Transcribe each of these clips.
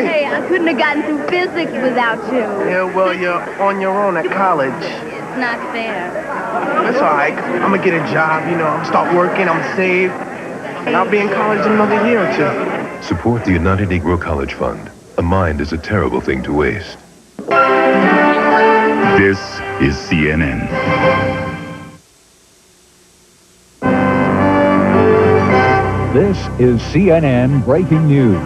Hey, I couldn't have gotten through physics without you. Yeah, well, you're on your own at college. It's not fair. That's all right. I'm gonna get a job, I'm gonna start working, I'm gonna save, and I'll be in college in another year or two. Support the United Negro College Fund. A mind is a terrible thing to waste. This is CNN. This is CNN Breaking News.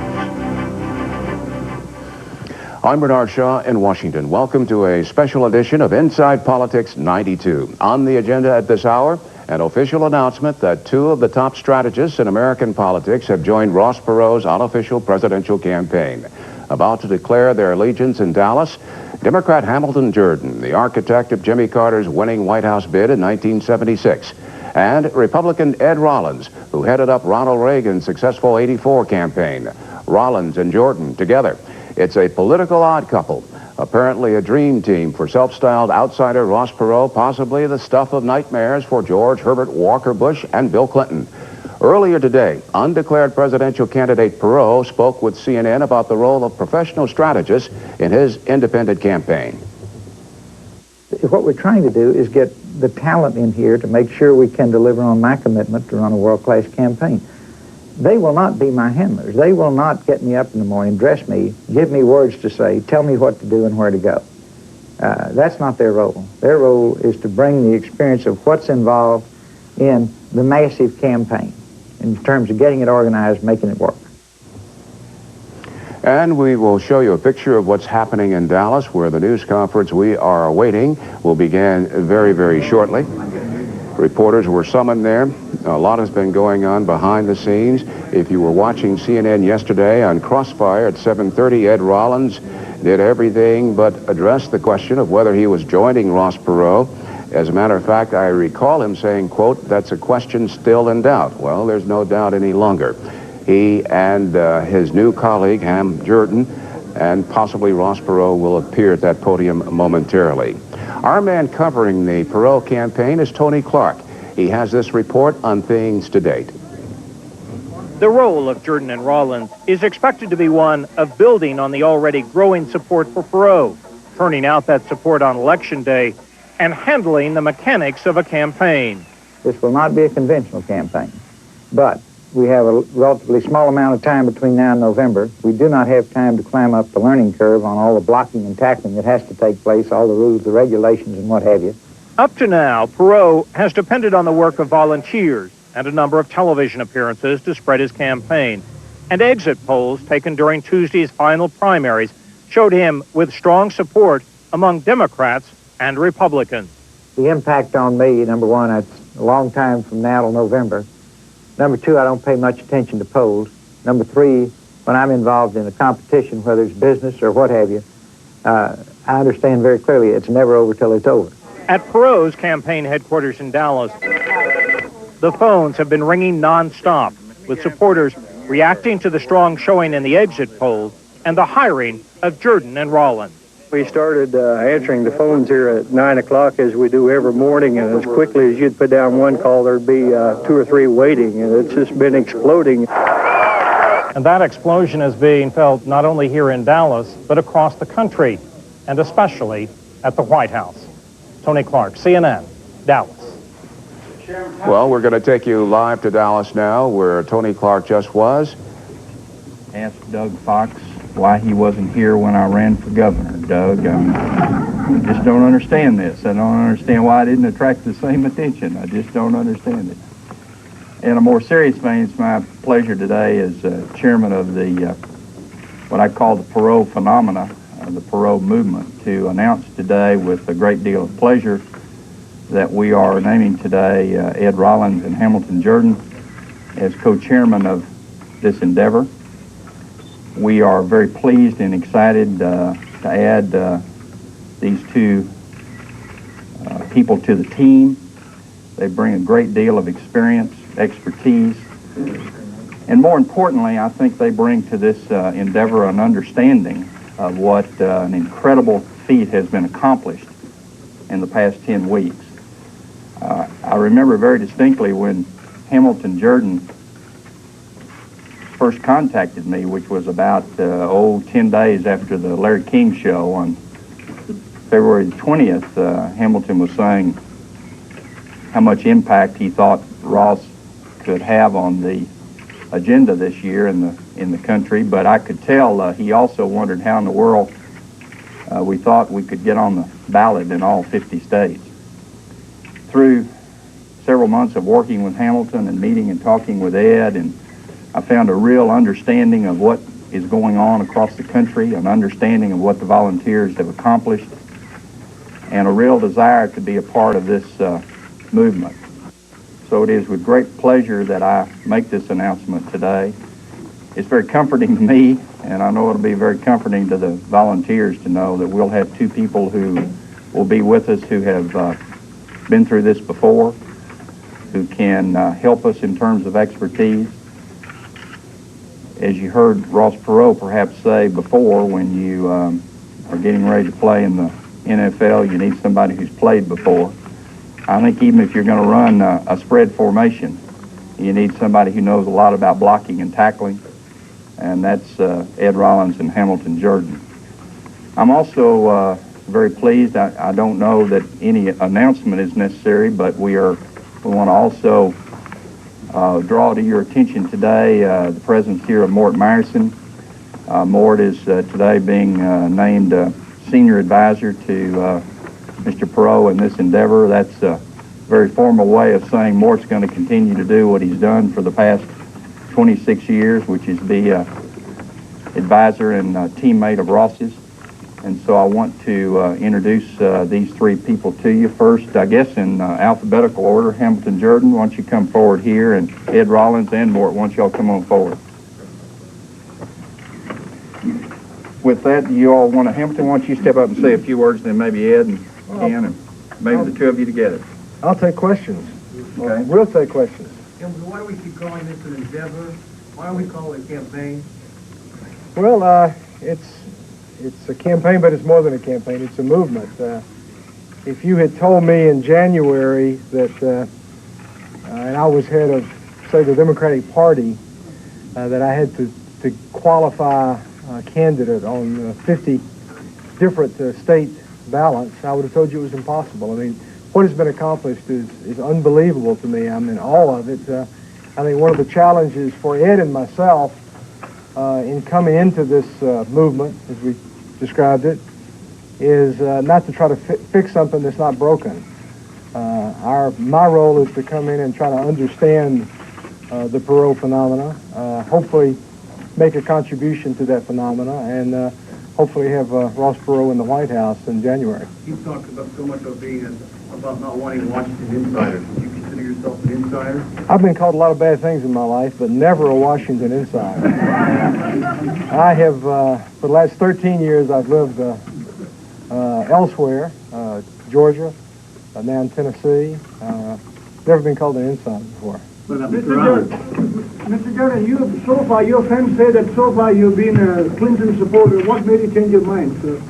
I'm Bernard Shaw in Washington. Welcome to a special edition of Inside Politics 92. On the agenda at this hour, an official announcement that two of the top strategists in American politics have joined Ross Perot's unofficial presidential campaign. About to declare their allegiance in Dallas, Democrat Hamilton Jordan, the architect of Jimmy Carter's winning White House bid in 1976, and Republican Ed Rollins, who headed up Ronald Reagan's successful '84 campaign. Rollins and Jordan together. It's a political odd couple, apparently a dream team for self-styled outsider Ross Perot, possibly the stuff of nightmares for George Herbert Walker Bush and Bill Clinton. Earlier today, undeclared presidential candidate Perot spoke with CNN about the role of professional strategists in his independent campaign. What we're trying to do is get the talent in here to make sure we can deliver on my commitment to run a world-class campaign. They will not be my handlers. They will not get me up in the morning, dress me, give me words to say, tell me what to do and where to go. That's not their role. Their role is to bring the experience of what's involved in the massive campaign in terms of getting it organized, making it work. And we will show you a picture of what's happening in Dallas, where the news conference we are awaiting will begin very, very shortly. Reporters were summoned there. A lot has been going on behind the scenes. If you were watching CNN yesterday on Crossfire at 7:30, Ed Rollins did everything but address the question of whether he was joining Ross Perot. As a matter of fact, I recall him saying, quote, "That's a question still in doubt." Well, there's no doubt any longer. He and his new colleague, Ham Jordan, and possibly Ross Perot will appear at that podium momentarily. Our man covering the Perot campaign is Tony Clark. He has this report on things to date. The role of Jordan and Rollins is expected to be one of building on the already growing support for Perot, turning out that support on Election Day, and handling the mechanics of a campaign. This will not be a conventional campaign, but we have a relatively small amount of time between now and November. We do not have time to climb up the learning curve on all the blocking and tackling that has to take place, all the rules, the regulations, and what have you. Up to now, Perot has depended on the work of volunteers and a number of television appearances to spread his campaign. And exit polls taken during Tuesday's final primaries showed him with strong support among Democrats and Republicans. The impact on me, number one, it's a long time from now till November. Number two, I don't pay much attention to polls. Number three, when I'm involved in a competition, whether it's business or what have you, I understand very clearly it's never over till it's over. At Perot's campaign headquarters in Dallas, the phones have been ringing nonstop, with supporters reacting to the strong showing in the exit polls and the hiring of Jordan and Rollins. We started answering the phones here at 9 o'clock as we do every morning, and as quickly as you'd put down one call, there'd be 2 or 3 waiting, and it's just been exploding. And that explosion is being felt not only here in Dallas, but across the country, and especially at the White House. Tony Clark, CNN, Dallas. Well, we're going to take you live to Dallas now, where Tony Clark just was. Ask Doug Fox why he wasn't here when I ran for governor, Doug. I just don't understand this. I don't understand why I didn't attract the same attention. I just don't understand it. In a more serious vein, it's my pleasure today as chairman of the, what I call the Perot phenomena, the Perot movement, to announce today with a great deal of pleasure that we are naming today Ed Rollins and Hamilton Jordan as co-chairman of this endeavor. We are very pleased and excited to add these two people to the team. They bring a great deal of experience, expertise, and more importantly, I think they bring to this endeavor an understanding of what an incredible feat has been accomplished in the past 10 weeks. I remember very distinctly when Hamilton Jordan first contacted me, which was about 10 days after the Larry King show on February the 20th, Hamilton was saying how much impact he thought Ross could have on the agenda this year in the country, but I could tell he also wondered how in the world we thought we could get on the ballot in all 50 states. Through several months of working with Hamilton and meeting and talking with Ed, and I found a real understanding of what is going on across the country, an understanding of what the volunteers have accomplished, and a real desire to be a part of this movement. So it is with great pleasure that I make this announcement today. It's very comforting to me, and I know it'll be very comforting to the volunteers to know that we'll have two people who will be with us who have been through this before, who can help us in terms of expertise. As you heard Ross Perot perhaps say before, when you are getting ready to play in the NFL, you need somebody who's played before. I think even if you're going to run a spread formation, you need somebody who knows a lot about blocking and tackling, and that's Ed Rollins and Hamilton Jordan. I'm also very pleased. I don't know that any announcement is necessary, but we want to also draw to your attention today the presence here of Mort Myerson. Mort is today being named senior advisor to Mr. Perot in this endeavor. That's a very formal way of saying Mort's going to continue to do what he's done for the past 26 years, which is be an advisor and a teammate of Ross's. And so I want to introduce these three people to you. First, I guess in alphabetical order, Hamilton Jordan, why don't you come forward here, and Ed Rollins and Mort, why don't y'all come on forward. With that, you all want to, Hamilton, why don't you step up and say a few words, then maybe Ed and Ken, and maybe the two of you together. I'll take questions. Okay. We'll take questions. Why do we keep calling this an endeavor? Why don't we call it a campaign? Well, it's a campaign, but it's more than a campaign. It's a movement. If you had told me in January that, and I was head of, say, the Democratic Party, that I had to qualify a candidate on 50 different state ballots, I would have told you it was impossible. I mean, what has been accomplished is unbelievable to me. I mean, all of it. I think one of the challenges for Ed and myself in coming into this movement, as we described it, is not to try to fix something that's not broken. My role is to come in and try to understand the Perot phenomena, hopefully make a contribution to that phenomena, and hopefully have Ross Perot in the White House in January. You've talked about so much about not wanting Washington insiders. Do you consider yourself an insider? I've been called a lot of bad things in my life, but never a Washington insider. I have, for the last 13 years, I've lived elsewhere, Georgia, now in Tennessee. Never been called an insider before. Mr. Jordan, your friends say that so far you've been a Clinton supporter. What made you change your mind, sir?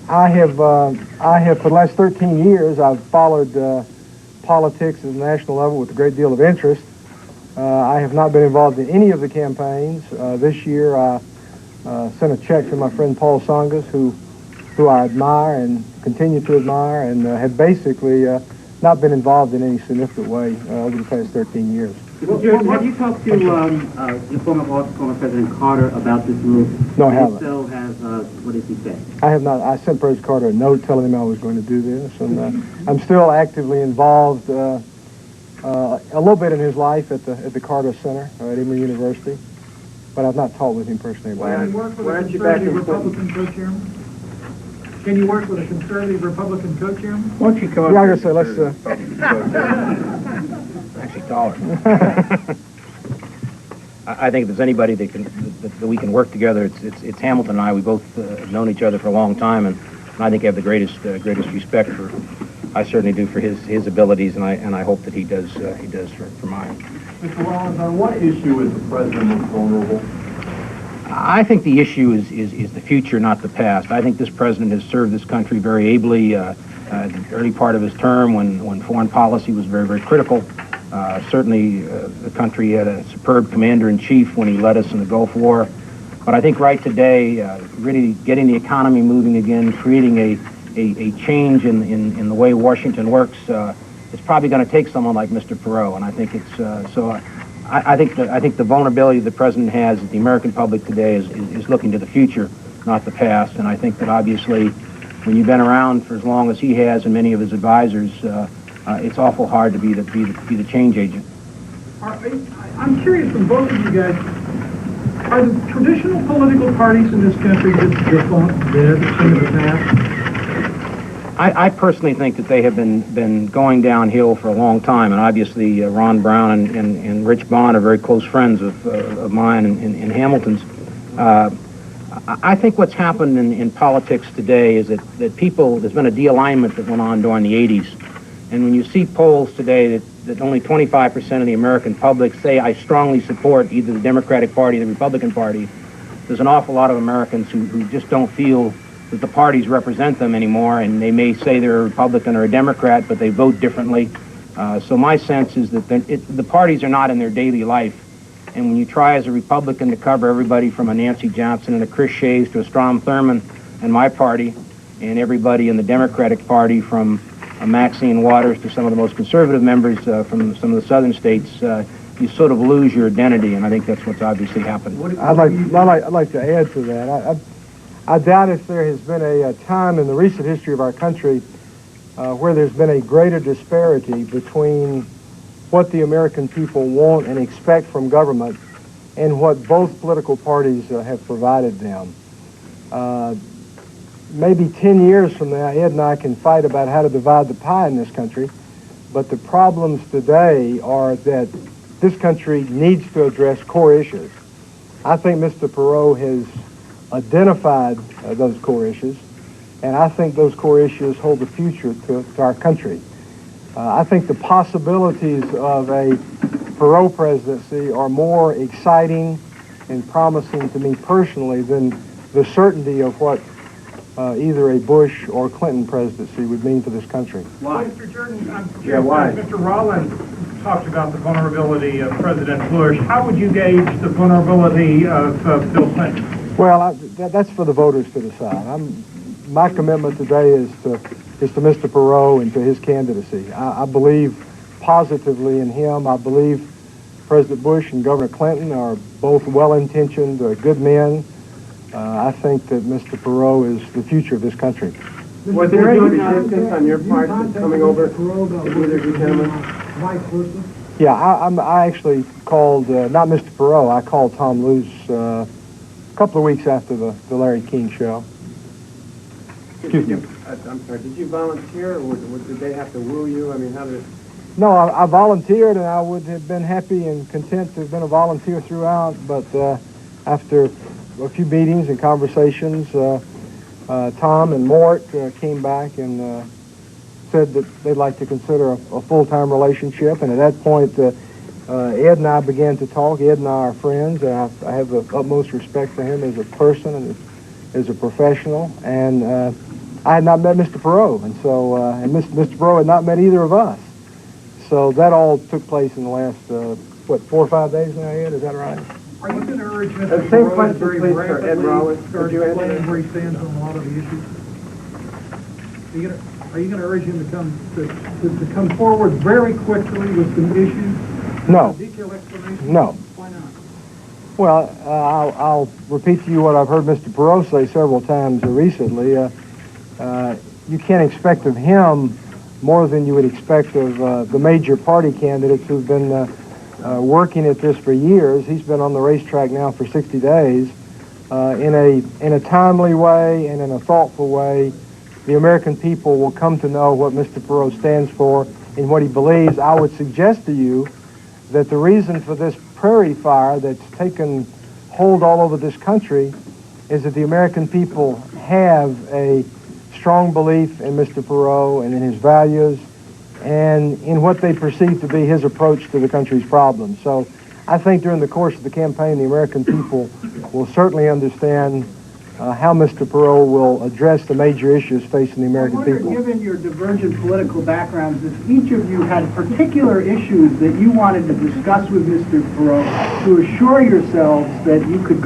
I have for the last 13 years, I've followed politics at the national level with a great deal of interest. I have not been involved in any of the campaigns. This year, I sent a check to my friend Paul Songas, who I admire and continue to admire, and have basically not been involved in any significant way over the past 13 years. Have you talked to the former President Carter about this move? No, I haven't. So what did he say? I have not. I sent President Carter a note telling him I was going to do this, and I'm still actively involved a little bit in his life at the Carter Center at Emory University, but I've not talked with him personally about it. Can you work with a conservative Republican co-chairman? Can you work with a conservative Republican co-chairman? Why don't you come up Yeah, here? I guess so. Let's. Actually taller. I think if there's anybody that we can work together, it's Hamilton and I. We both have known each other for a long time, and I think have the greatest respect for. I certainly do for his abilities, and I hope that he does for mine. Mr. Rollins, on what issue is the president most vulnerable? I think the issue is the future, not the past. I think this president has served this country very ably. The early part of his term, when foreign policy was very, very critical, Certainly, the country had a superb commander-in-chief when he led us in the Gulf War. But I think right today, really getting the economy moving again, creating a change in the way Washington works, it's probably going to take someone like Mr. Perot. And I think it's so. I think the vulnerability the president has, that the American public today is looking to the future, not the past. And I think that obviously, when you've been around for as long as he has and many of his advisors, it's awful hard to be the change agent. I'm curious from both of you guys, are the traditional political parties in this country just defunct, dead, a thing of the past? I personally think that they have been going downhill for a long time, and obviously Ron Brown and Rich Bond are very close friends of mine and Hamilton's. I think what's happened in politics today is that there's been a de-alignment that went on during the 80s. And when you see polls today that only 25% of the American public say, I strongly support either the Democratic Party or the Republican Party, there's an awful lot of Americans who just don't feel that the parties represent them anymore, and they may say they're a Republican or a Democrat, but they vote differently. So my sense is that the parties are not in their daily life. And when you try as a Republican to cover everybody from a Nancy Johnson and a Chris Shays to a Strom Thurmond and my party, and everybody in the Democratic Party from Maxine Waters to some of the most conservative members from some of the southern states, you sort of lose your identity, and I think that's what's obviously happened. I'd like to add to that. I doubt if there has been a time in the recent history of our country where there's been a greater disparity between what the American people want and expect from government and what both political parties have provided them. Maybe 10 years from now, Ed and I can fight about how to divide the pie in this country, but the problems today are that this country needs to address core issues. I think Mr. Perot has identified those core issues, and I think those core issues hold the future to our country. I think the possibilities of a Perot presidency are more exciting and promising to me personally than the certainty of what either a Bush or Clinton presidency would mean for this country. Why? Mr. Jordan, I'm curious. Why? Mr. Rollins talked about the vulnerability of President Bush. How would you gauge the vulnerability of Bill Clinton? Well, that's for the voters to decide. My commitment today is to Mr. Perot and to his candidacy. I believe positively in him. I believe President Bush and Governor Clinton are both well-intentioned, good men. I think that Mr. Perot is the future of this country. Was there any resistance on your part coming over with either you gentlemen? Yeah, I actually called, not Mr. Perot, I called Tom Luce a couple of weeks after the Larry King show. Excuse me. I'm sorry, did you volunteer, or did they have to woo you? I mean, how did it... No, I volunteered, and I would have been happy and content to have been a volunteer throughout, but after a few meetings and conversations, Tom and Mort came back and said that they'd like to consider a full-time relationship, and at that point, Ed and I began to talk. Ed and I are friends, and I have the utmost respect for him as a person and as a professional, and I had not met Mr. Perot, and so and Mr. Perot had not met either of us. So that all took place in the last, 4 or 5 days now, Ed? Is that right? Are you going to urge Mr. Perot very rapidly Ed Rollins, start explaining where he stands on a lot of the issues? Are you going to urge him to come forward very quickly with some issues? No. Detailed explanation? No. Why not? Well, I'll repeat to you what I've heard Mr. Perot say several times recently. You can't expect of him more than you would expect of the major party candidates who've been working at this for years. He's been on the racetrack now for 60 days. In a timely way and in a thoughtful way, the American people will come to know what Mr. Perot stands for and what he believes. I would suggest to you that the reason for this prairie fire that's taken hold all over this country is that the American people have a strong belief in Mr. Perot and in his values and in what they perceive to be his approach to the country's problems. So I think during the course of the campaign, the American people will certainly understand how Mr. Perot will address the major issues facing the American people. Given your divergent political backgrounds, if each of you had particular issues that you wanted to discuss with Mr. Perot to assure yourselves that you could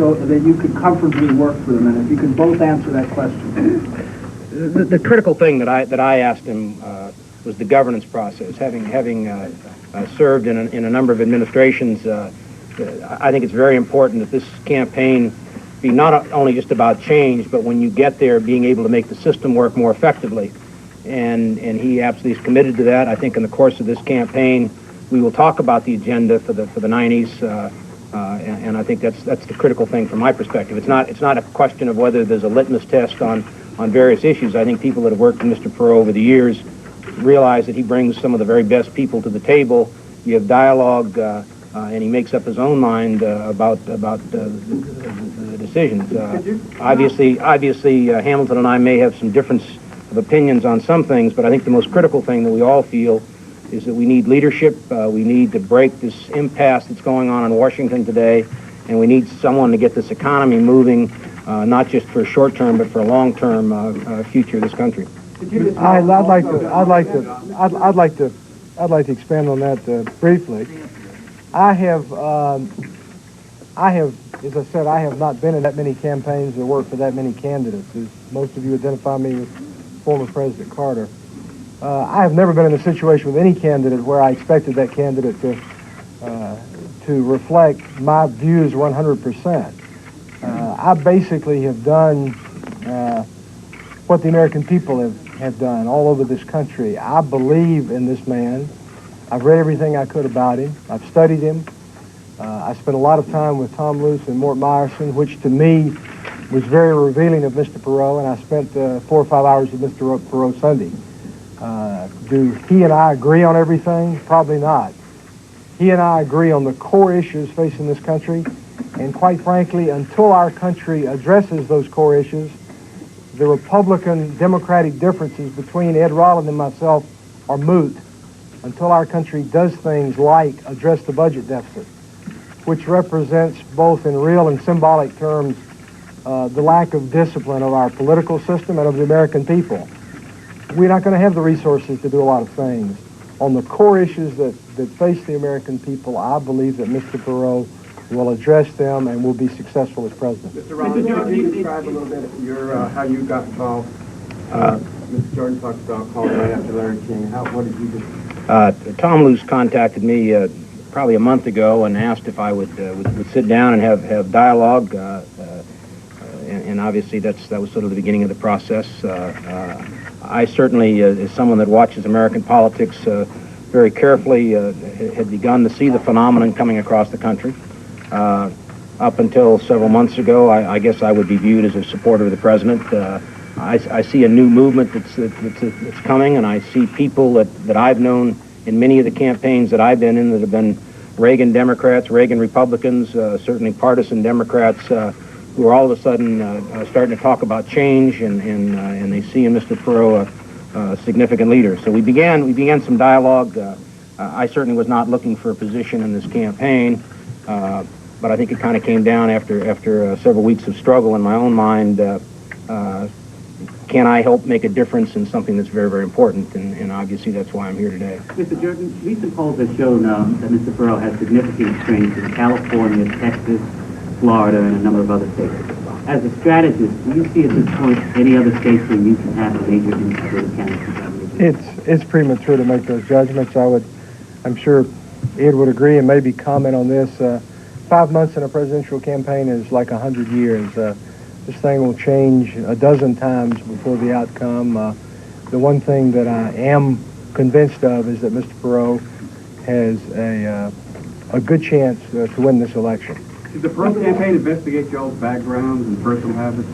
comfortably work for them, and if you could both answer that question. The critical thing that I asked him was the governance process. Having served in a number of administrations, I think it's very important that this campaign be not only just about change, but when you get there, being able to make the system work more effectively. And he absolutely is committed to that. I think in the course of this campaign, we will talk about the agenda for the 90s, and I think that's the critical thing from my perspective. It's not a question of whether there's a litmus test on various issues. I think people that have worked with Mr. Perot over the years realize that he brings some of the very best people to the table. You have dialogue, and he makes up his own mind about the decisions. Obviously, Hamilton and I may have some difference of opinions on some things, but I think the most critical thing that we all feel is that we need leadership. We need to break this impasse that's going on in Washington today, and we need someone to get this economy moving, not just for short term, but for a long term future of this country. I'd like to expand on that briefly. I have, as I said, I have not been in that many campaigns or worked for that many candidates. As most of you identify me with former President Carter. I have never been in a situation with any candidate where I expected that candidate to reflect my views 100%. I basically have done what the American people have done all over this country. I believe in this man. I've read everything I could about him. I've studied him. I spent a lot of time with Tom Luce and Mort Meyerson, which to me was very revealing of Mr. Perot, and I spent 4 or 5 hours with Mr. Perot Sunday. Do he and I agree on everything? Probably not. He and I agree on the core issues facing this country, and quite frankly, until our country addresses those core issues, the Republican-Democratic differences between Ed Rollins and myself are moot until our country does things like address the budget deficit, which represents both in real and symbolic terms the lack of discipline of our political system and of the American people. We're not going to have the resources to do a lot of things. On the core issues that face the American people, I believe that Mr. Perot will address them and will be successful as president. Mr. Rollins, can you describe a little bit how you got involved? Mr. Jordan talked about calling right after Larry King. What did you do? Tom Luce contacted me probably a month ago and asked if I would sit down and have dialogue, and obviously that was sort of the beginning of the process. I certainly, as someone that watches American politics very carefully, had begun to see the phenomenon coming across the country. Up until several months ago, I guess I would be viewed as a supporter of the president. I see a new movement that's coming, and I see people that I've known in many of the campaigns that I've been in that have been Reagan Democrats, Reagan Republicans, certainly partisan Democrats, who are all of a sudden starting to talk about change, and they see in Mr. Perot a significant leader. So we began some dialogue. I certainly was not looking for a position in this campaign, but I think it kind of came down after several weeks of struggle in my own mind. Can I help make a difference in something that's very, very important? And obviously that's why I'm here today. Mr. Jordan, recent polls have shown that Mr. Perot has significant strength in California, Texas, Florida, and a number of other states. As a strategist, do you see at this point any other states where you can have a major influence candidacy? It's premature to make those judgments. I'm sure Ed would agree and maybe comment on this. 5 months in a presidential campaign is like 100 years. This thing will change a dozen times before the outcome. The one thing that I am convinced of is that Mr. Perot has a good chance to win this election. Did the Perot campaign investigate y'all's backgrounds and personal habits?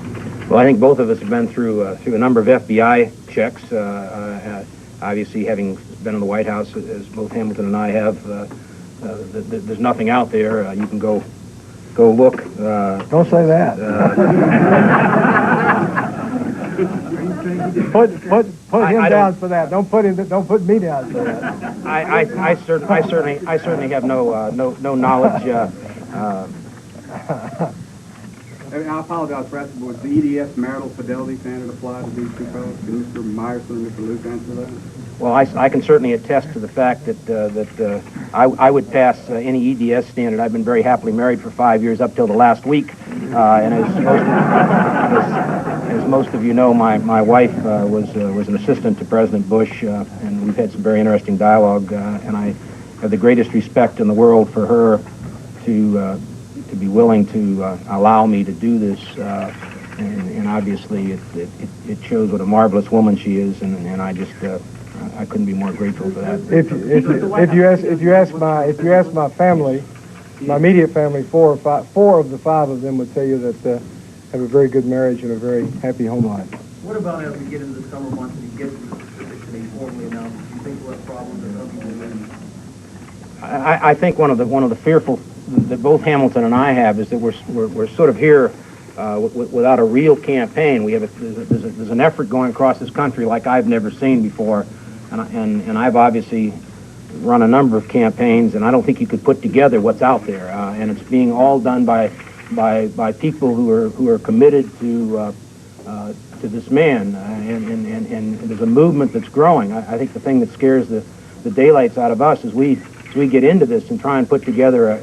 Well, I think both of us have been through a number of FBI checks. Obviously, having been in the White House, as both Hamilton and I have, there's nothing out there. You can go look. Don't say that. Put him down for that. Don't put me down for that. I certainly have no knowledge. I apologize for asking, was the EDS marital fidelity standard apply to these two fellows? Can Mr. Myerson and Mr. Luke answer that? Well, I can certainly attest to the fact that I would pass any EDS standard. I've been very happily married for 5 years up till the last week, and as most of you know, my wife was an assistant to President Bush, and we've had some very interesting dialogue, and I have the greatest respect in the world for her to be willing to allow me to do this, and obviously it shows what a marvelous woman she is, and I just I couldn't be more grateful for that. If you ask my family, my immediate family, four of the five of them would tell you that have a very good marriage and a very happy home life. What about as we get into the summer months and you get to the specifics and they formally announce? Do you think we'll have problems or something? I think one of the fearful that both Hamilton and I have is that we're sort of here without a real campaign. We have there's an effort going across this country like I've never seen before, and I've obviously run a number of campaigns, and I don't think you could put together what's out there, and it's being all done by people who are committed to this man, and there's a movement that's growing. I think the thing that scares the daylights out of us is we get into this and try and put together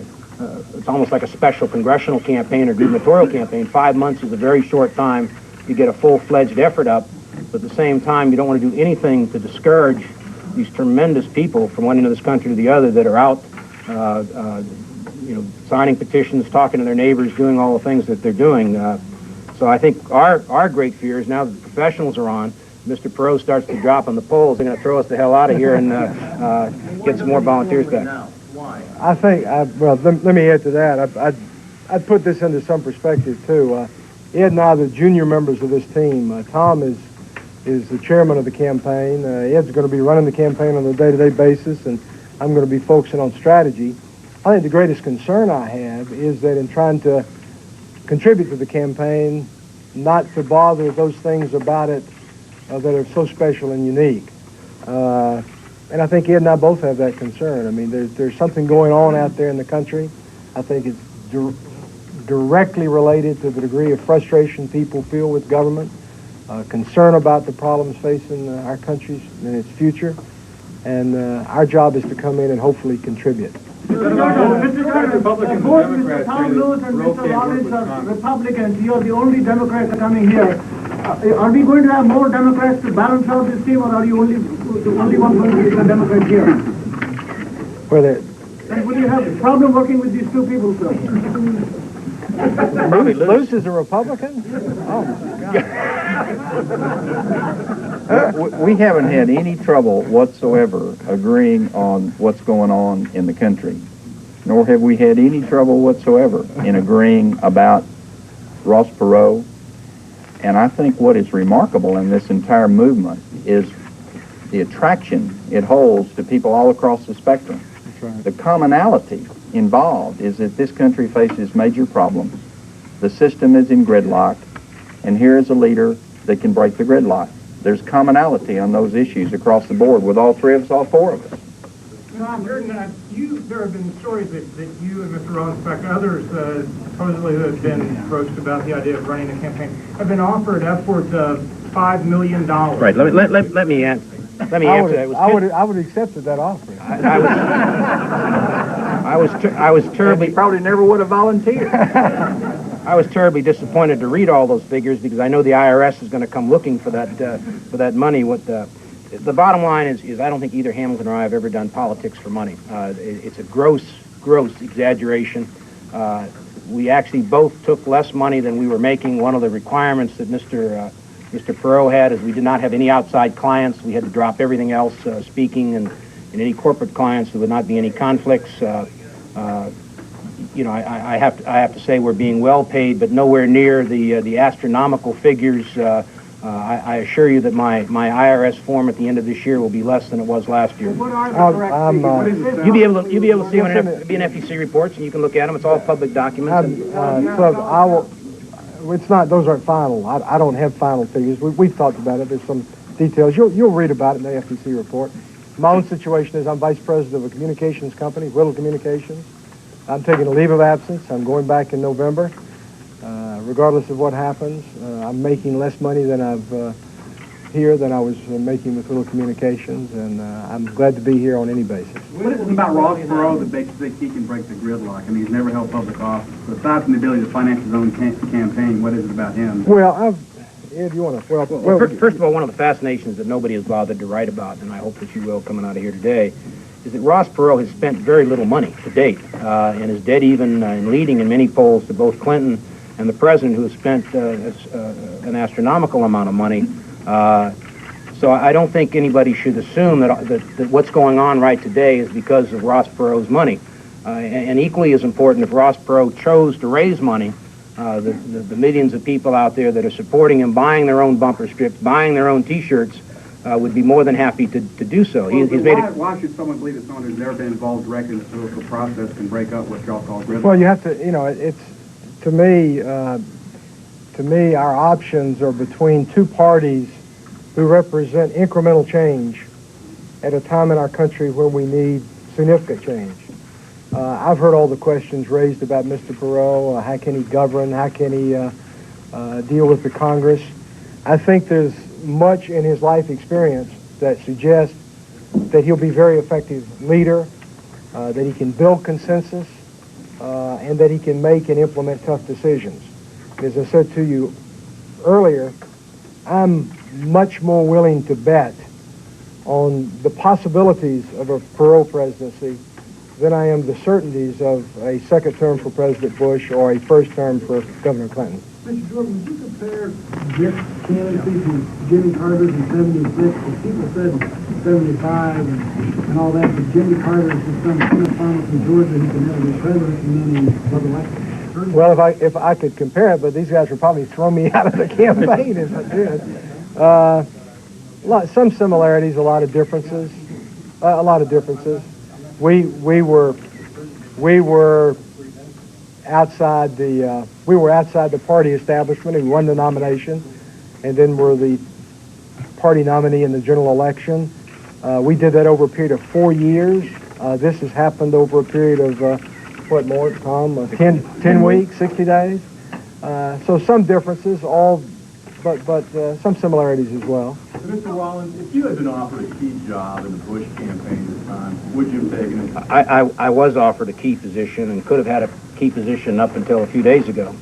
it's almost like a special congressional campaign or gubernatorial campaign. 5 months is a very short time. You get a full-fledged effort up, but at the same time, you don't want to do anything to discourage these tremendous people from one end of this country to the other that are out, signing petitions, talking to their neighbors, doing all the things that they're doing. So I think our great fear is now that the professionals are on, Mr. Perot starts to drop on the polls, they're going to throw us the hell out of here and get some more volunteers back. I think, let me add to that. I'd put this into some perspective, too. Ed and I are the junior members of this team. Tom is the chairman of the campaign. Ed's going to be running the campaign on a day-to-day basis, and I'm going to be focusing on strategy. I think the greatest concern I have is that in trying to contribute to the campaign, not to bother with those things about it that are so special and unique. And I think Ed and I both have that concern. I mean, there's something going on out there in the country. I think it's directly related to the degree of frustration people feel with government, concern about the problems facing our country and its future. And our job is to come in and hopefully contribute. Mr. Both Mr. Tom Lewis and Mr. Rollins are Republicans. You're the only Democrats coming here. Are we going to have more Democrats to balance out this team, or are you the only one going to be the Democrat here? And will you have a problem working with these two people, sir? Lewis is a Republican? Oh, my God. We haven't had any trouble whatsoever agreeing on what's going on in the country, nor have we had any trouble whatsoever in agreeing about Ross Perot. And I think what is remarkable in this entire movement is the attraction it holds to people all across the spectrum. That's right. The commonality involved is that this country faces major problems. The system is in gridlock, and here is a leader that can break the gridlock. There's commonality on those issues across the board with all three of us, all four of us. Tom, there have been stories that you and Mr. Rollins, in fact others, supposedly who have been approached about the idea of running a campaign, have been offered upwards of $5 million. Right. Let me answer. Let me answer that. I would have accepted that offer. I was terribly. He probably never would have volunteered. I was terribly disappointed to read all those figures because I know the IRS is going to come looking for that money. The bottom line is I don't think either Hamilton or I have ever done politics for money. It's a gross exaggeration. We actually both took less money than we were making. One of the requirements that Mr. Perot had is we did not have any outside clients. We had to drop everything else, speaking and any corporate clients. There would not be any conflicts. I have to say we're being well paid, but nowhere near the astronomical figures. I assure you that my IRS form at the end of this year will be less than it was last year. What are the correct figures? You'll be able to see them in FEC reports, and you can look at them. It's all public documents. It's not; those aren't final. I don't have final figures. We've talked about it. There's some details. You'll read about it in the FEC report. My own situation is I'm vice president of a communications company, Whittle Communications. I'm taking a leave of absence. I'm going back in November. regardless of what happens. I'm making less money than I've here than I was making with Little Communications, and I'm glad to be here on any basis. What is it about Ross Perot that makes you think he can break the gridlock? I mean, he's never held public office. But aside from the ability to finance his own campaign, what is it about him? Well, Ed, you want to? Well, first of all, one of the fascinations that nobody has bothered to write about, and I hope that you will coming out of here today, is that Ross Perot has spent very little money to date, and is dead even in leading in many polls to both Clinton and the president, who has spent an astronomical amount of money. So I don't think anybody should assume that what's going on right today is because of Ross Perot's money. And equally as important, if Ross Perot chose to raise money, the millions of people out there that are supporting him, buying their own bumper strips, buying their own T-shirts, would be more than happy to do so. Why should someone believe that someone who's never been involved directly in the political process can break up what y'all call gridlock? Well, you have to, it's, to me, our options are between two parties who represent incremental change at a time in our country when we need significant change. I've heard all the questions raised about Mr. Perot. How can he govern? How can he deal with the Congress? I think there's much in his life experience that suggests that he'll be a very effective leader, that he can build consensus, and that he can make and implement tough decisions. As I said to you earlier, I'm much more willing to bet on the possibilities of a Perot presidency than I am the certainties of a second term for President Bush or a first term for Governor Clinton. Mr. Jordan, would you compare this candidacy to Jimmy Carter's in 76? Because people said 75 and all that, but Jimmy Carter has just done so much promise in Georgia he can never be president, and then he was elected. Well, if I could compare it, but these guys would probably throw me out of the campaign if I did. Some similarities, a lot of differences. We were outside the party establishment. We won the nomination, and then were the party nominee in the general election. We did that over a period of 4 years. This has happened over a period of what more, Tom? 10 weeks, 60 days. So some differences, but some similarities as well. So Mr. Rollins, if you had been offered a key job in the Bush campaign this time, would you have taken it? I was offered a key position and could have had a key position up until a few days ago.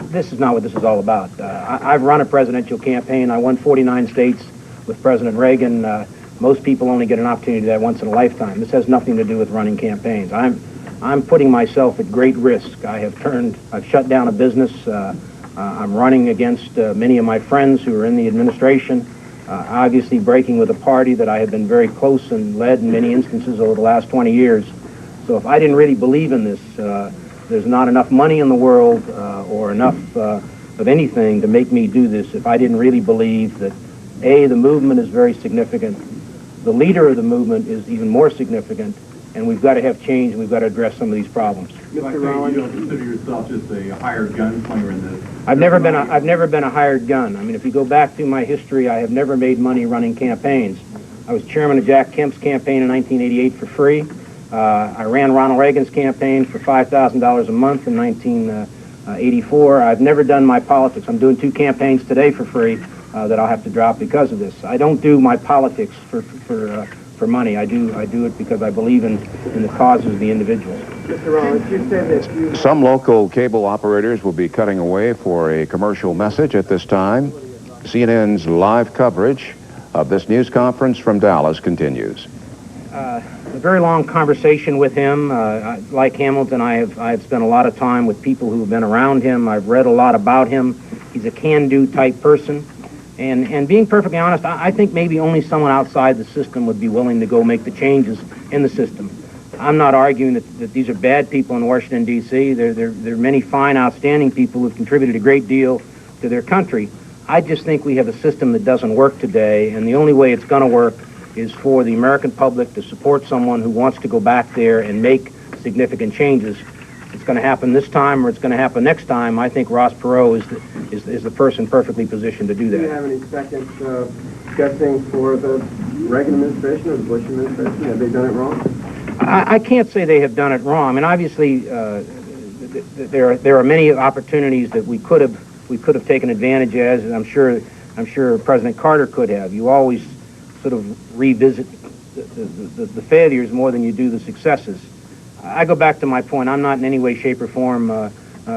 This is not what this is all about. I've run a presidential campaign. I won 49 states with President Reagan. Most people only get an opportunity to do that once in a lifetime. This has nothing to do with running campaigns. I'm putting myself at great risk. I've shut down a business. I'm running against many of my friends who are in the administration, obviously breaking with a party that I have been very close and led in many instances over the last 20 years. So if I didn't really believe in this, there's not enough money in the world or enough of anything to make me do this if I didn't really believe that, A, the movement is very significant, the leader of the movement is even more significant, and we've got to have change, and we've got to address some of these problems. Mr. Rollins, you don't consider yourself just a hired gunslinger in this? I've never been a hired gun. I mean, if you go back through my history, I have never made money running campaigns. I was chairman of Jack Kemp's campaign in 1988 for free. I ran Ronald Reagan's campaign for $5,000 a month in 1984. I've never done my politics. I'm doing 2 campaigns today for free that I'll have to drop because of this. I don't do my politics for money. I do it because I believe in the causes of the individuals. Mr. Rollins, you said that you... Some local cable operators will be cutting away for a commercial message at this time. CNN's live coverage of this news conference from Dallas continues. A very long conversation with him. Like Hamilton, I have spent a lot of time with people who have been around him. I've read a lot about him. He's a can-do type person. And being perfectly honest, I think maybe only someone outside the system would be willing to go make the changes in the system. I'm not arguing that these are bad people in Washington, D.C. There are many fine, outstanding people who've contributed a great deal to their country. I just think we have a system that doesn't work today, and the only way it's going to work is for the American public to support someone who wants to go back there and make significant changes. It's going to happen this time or it's going to happen next time. I think Ross Perot is the person perfectly positioned to do that. Do you have any second guessing for the Reagan administration or the Bush administration? Have they done it wrong? I can't say they have done it wrong. I mean, obviously, there are many opportunities that we could have taken advantage of, and I'm sure President Carter could have. You always sort of revisit the failures more than you do the successes. I go back to my point. I'm not in any way, shape, or form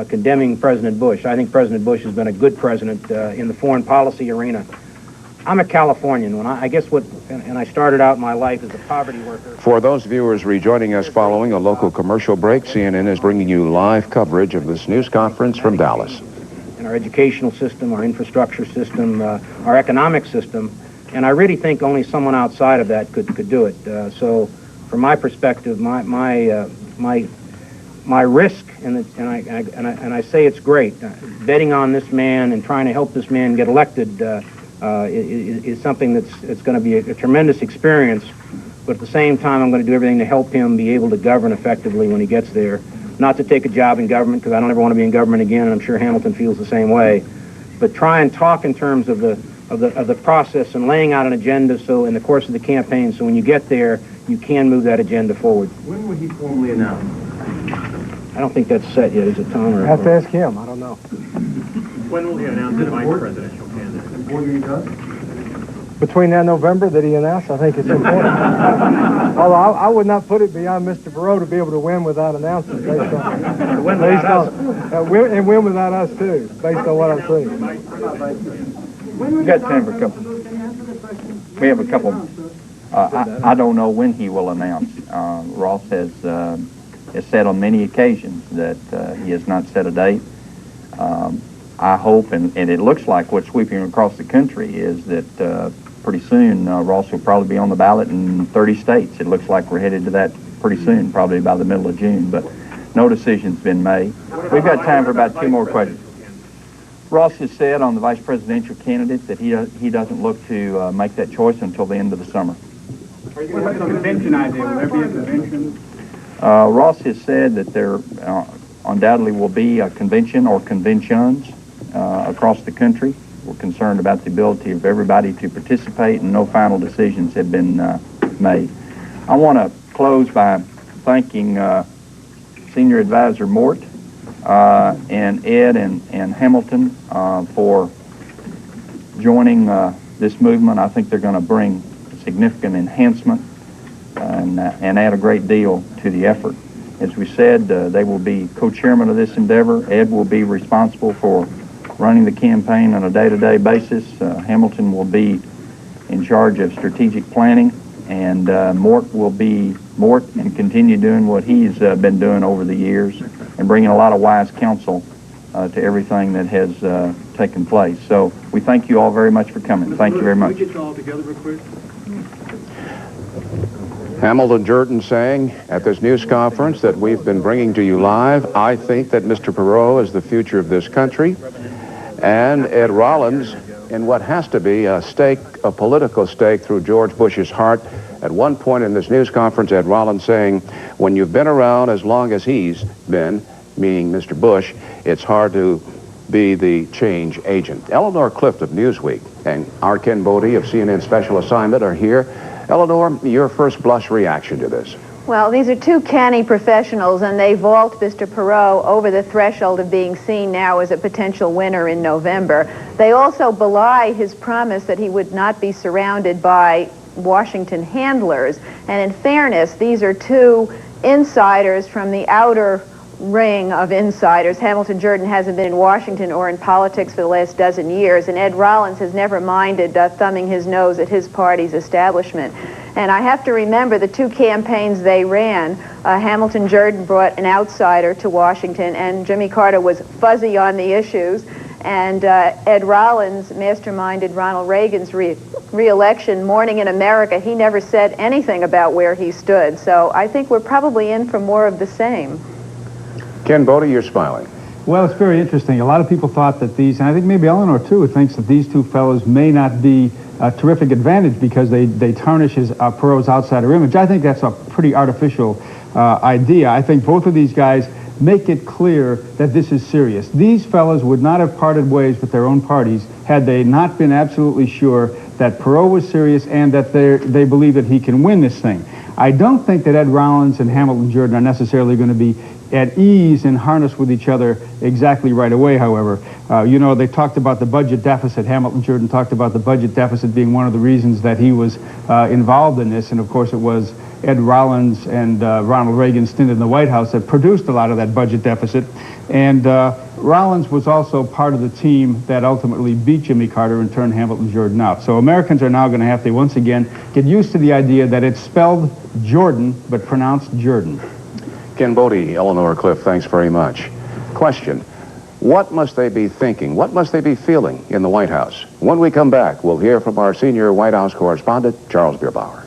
condemning President Bush. I think President Bush has been a good president in the foreign policy arena. I'm a Californian. And I started out my life as a poverty worker. For those viewers rejoining us following a local commercial break, CNN is bringing you live coverage of this news conference from Dallas. In our educational system, our infrastructure system, our economic system, and I really think only someone outside of that could do it. So, from my perspective, my risk, and I say it's great, betting on this man and trying to help this man get elected is something that's going to be a tremendous experience. But at the same time, I'm going to do everything to help him be able to govern effectively when he gets there. Not to take a job in government, because I don't ever want to be in government again, and I'm sure Hamilton feels the same way. But try and talk in terms of the process and laying out an agenda so in the course of the campaign, so when you get there, you can move that agenda forward. When will he formally announce? I don't think that's set yet, is it, Tom? I have to ask him. I don't know. When will he announce the vice presidential candidate? Between now and November that he announced, I think it's important. Although I would not put it beyond Mr. Perot to be able to win without announcing, and win without us too, based on what I've seen. We've got time for a couple. We have a couple. I don't know when he will announce. Ross has said on many occasions that he has not set a date. I hope, and it looks like what's sweeping across the country is that pretty soon Ross will probably be on the ballot in 30 states. It looks like we're headed to that pretty soon, probably by the middle of June, but no decision's been made. We've got time for about 2 more questions. Ross has said on the vice presidential candidate that he doesn't look to make that choice until the end of the summer. What about the convention idea? Will there be a convention? Ross has said that there undoubtedly will be a convention or conventions across the country. We're concerned about the ability of everybody to participate, and no final decisions have been made. I want to close by thanking Senior Advisor Mort and Ed and Hamilton for joining this movement. I think they're going to bring significant enhancement and add a great deal to the effort. As we said, they will be co-chairman of this endeavor. Ed will be responsible for running the campaign on a day-to-day basis. Hamilton will be in charge of strategic planning, and Mort will be Mort and continue doing what he's been doing over the years and bringing a lot of wise counsel to everything that has taken place. So we thank you all very much for coming. Thank you very much. Can we get all together real quick? Hamilton Jordan saying at this news conference that we've been bringing to you live, I think that Mr. Perot is the future of this country. And Ed Rollins, in what has to be a political stake through George Bush's heart, at one point in this news conference, Ed Rollins saying, when you've been around as long as he's been, meaning Mr. Bush, it's hard to be the change agent. Eleanor Clift of Newsweek and our Ken Bode of CNN Special Assignment are here. Eleanor, your first blush reaction to this? Well, these are two canny professionals, and they vault Mr. Perot over the threshold of being seen now as a potential winner in November. They also belie his promise that he would not be surrounded by Washington handlers. And in fairness, these are two insiders from the outer ring of insiders. Hamilton Jordan hasn't been in Washington or in politics for the last dozen years, and Ed Rollins has never minded thumbing his nose at his party's establishment. And I have to remember the two campaigns they ran. Hamilton Jordan brought an outsider to Washington, and Jimmy Carter was fuzzy on the issues. And Ed Rollins masterminded Ronald Reagan's re-election. Morning in America, he never said anything about where he stood. So I think we're probably in for more of the same. Ken Bode, you're smiling. Well, it's very interesting. A lot of people thought that these, and I think maybe Eleanor too, thinks that these two fellows may not be a terrific advantage because they tarnish Perot's outsider image. I think that's a pretty artificial idea. I think both of these guys make it clear that this is serious. These fellows would not have parted ways with their own parties had they not been absolutely sure that Perot was serious and that they believe that he can win this thing. I don't think that Ed Rollins and Hamilton Jordan are necessarily going to be at ease and harness with each other exactly right away, however. You know, they talked about the budget deficit. Hamilton Jordan talked about the budget deficit being one of the reasons that he was involved in this, and of course it was Ed Rollins and Ronald Reagan's stint in the White House that produced a lot of that budget deficit. And Rollins was also part of the team that ultimately beat Jimmy Carter and turned Hamilton Jordan out. So Americans are now going to have to once again get used to the idea that it's spelled Jordan but pronounced Jordan. Ken Bode, Eleanor, Clift, thanks very much. Question, what must they be thinking? What must they be feeling in the White House? When we come back, we'll hear from our senior White House correspondent, Charles Bierbauer.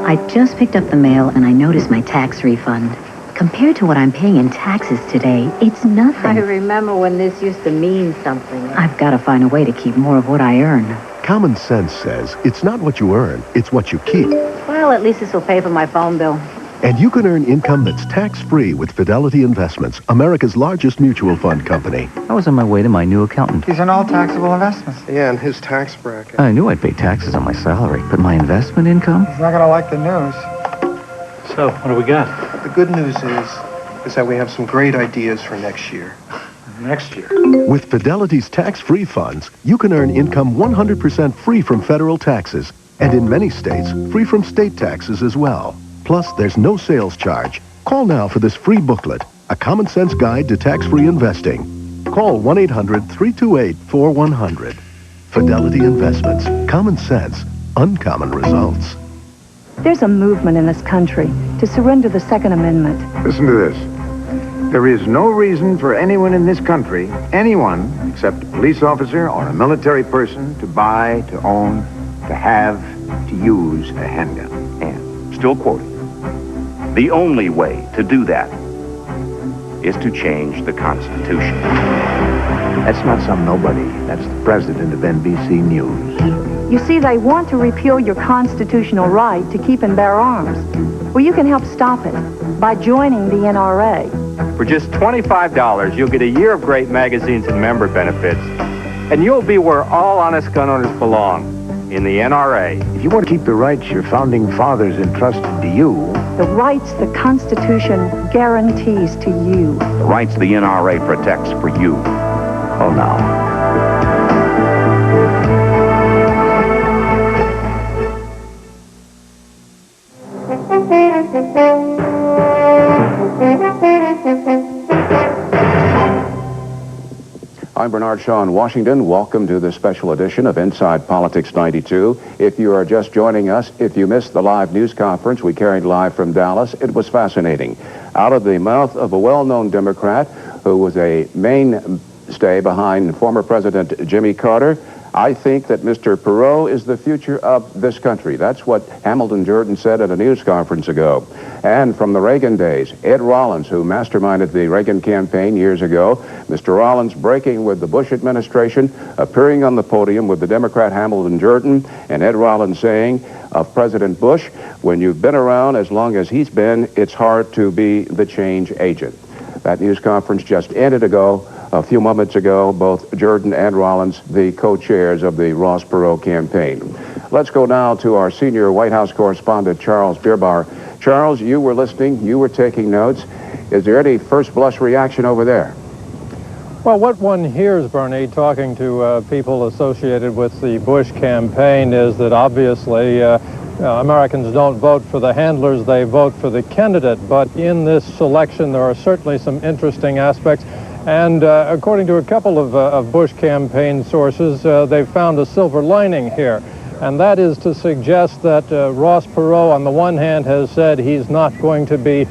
I just picked up the mail and I noticed my tax refund. Compared to what I'm paying in taxes today, it's nothing. I remember when this used to mean something. I've got to find a way to keep more of what I earn. Common sense says it's not what you earn, it's what you keep. Well, at least this will pay for my phone bill. And you can earn income that's tax-free with Fidelity Investments, America's largest mutual fund company. I was on my way to my new accountant. These are all taxable investments. Yeah, and his tax bracket. I knew I'd pay taxes on my salary, but my investment income? He's not going to like the news. So, what do we got? The good news is that we have some great ideas for next year. Next year? With Fidelity's tax-free funds, you can earn income 100% free from federal taxes, and in many states, free from state taxes as well. Plus, there's no sales charge. Call now for this free booklet, A Common Sense Guide to Tax-Free Investing. Call 1-800-328-4100. Fidelity Investments. Common sense. Uncommon results. There's a movement in this country to surrender the Second Amendment. Listen to this. There is no reason for anyone in this country, anyone except a police officer or a military person, to buy, to own, to have, to use a handgun. And, still quoting, the only way to do that is to change the Constitution. That's not some nobody. That's the president of NBC News. You see, they want to repeal your constitutional right to keep and bear arms. Well, you can help stop it by joining the NRA. For just $25, you'll get a year of great magazines and member benefits, and you'll be where all honest gun owners belong, in the NRA. If you want to keep the rights your founding fathers entrusted to you, The rights the Constitution guarantees to you. The rights the NRA protects for you. Oh, now. I'm Bernard Shaw in Washington. Welcome to this special edition of Inside Politics 92. If you are just joining us, if you missed the live news conference we carried live from Dallas, it was fascinating. Out of the mouth of a well-known Democrat who was a mainstay behind former President Jimmy Carter, I think that Mr. Perot is the future of this country. That's what Hamilton Jordan said at a news conference ago. And from the Reagan days, Ed Rollins, who masterminded the Reagan campaign years ago, Mr. Rollins breaking with the Bush administration, appearing on the podium with the Democrat Hamilton Jordan, and Ed Rollins saying of President Bush, when you've been around as long as he's been, it's hard to be the change agent. That news conference just ended a few moments ago, both Jordan and Rollins, the co-chairs of the Ross Perot campaign. Let's go now to our senior White House correspondent, Charles Bierbauer. Charles, you were listening, you were taking notes. Is there any first blush reaction over there? Well, what one hears, Bernie, talking to people associated with the Bush campaign is that obviously Americans don't vote for the handlers, they vote for the candidate. But in this selection, there are certainly some interesting aspects. And according to a couple of Bush campaign sources, they've found a silver lining here. And that is to suggest that Ross Perot, on the one hand, has said he's not going to be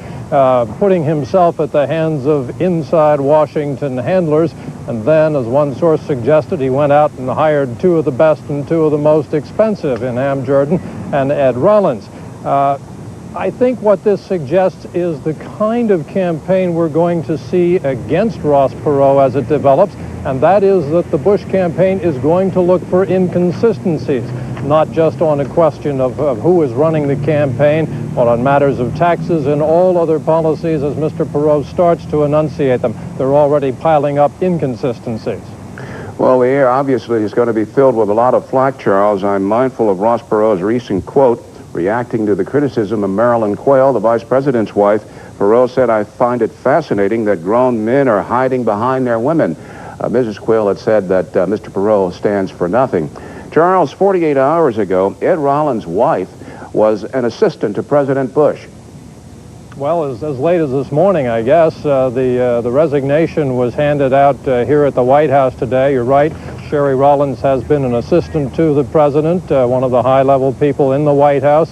putting himself at the hands of inside Washington handlers. And then, as one source suggested, he went out and hired two of the best and two of the most expensive in Ham Jordan and Ed Rollins. I think what this suggests is the kind of campaign we're going to see against Ross Perot as it develops, and that is that the Bush campaign is going to look for inconsistencies. not just on a question of who is running the campaign, but on matters of taxes and all other policies as Mr. Perot starts to enunciate them. They're already piling up inconsistencies. Well, the air obviously is going to be filled with a lot of flack, Charles. I'm mindful of Ross Perot's recent quote reacting to the criticism of Marilyn Quayle, the vice president's wife. Perot said, "I find it fascinating that grown men are hiding behind their women." Mrs. Quayle had said that Mr. Perot stands for nothing. Charles, 48 hours ago, Ed Rollins' wife was an assistant to President Bush. Well, as late as this morning, I guess, the resignation was handed out here at the White House today. You're right. Sherry Rollins has been an assistant to the president, one of the high-level people in the White House.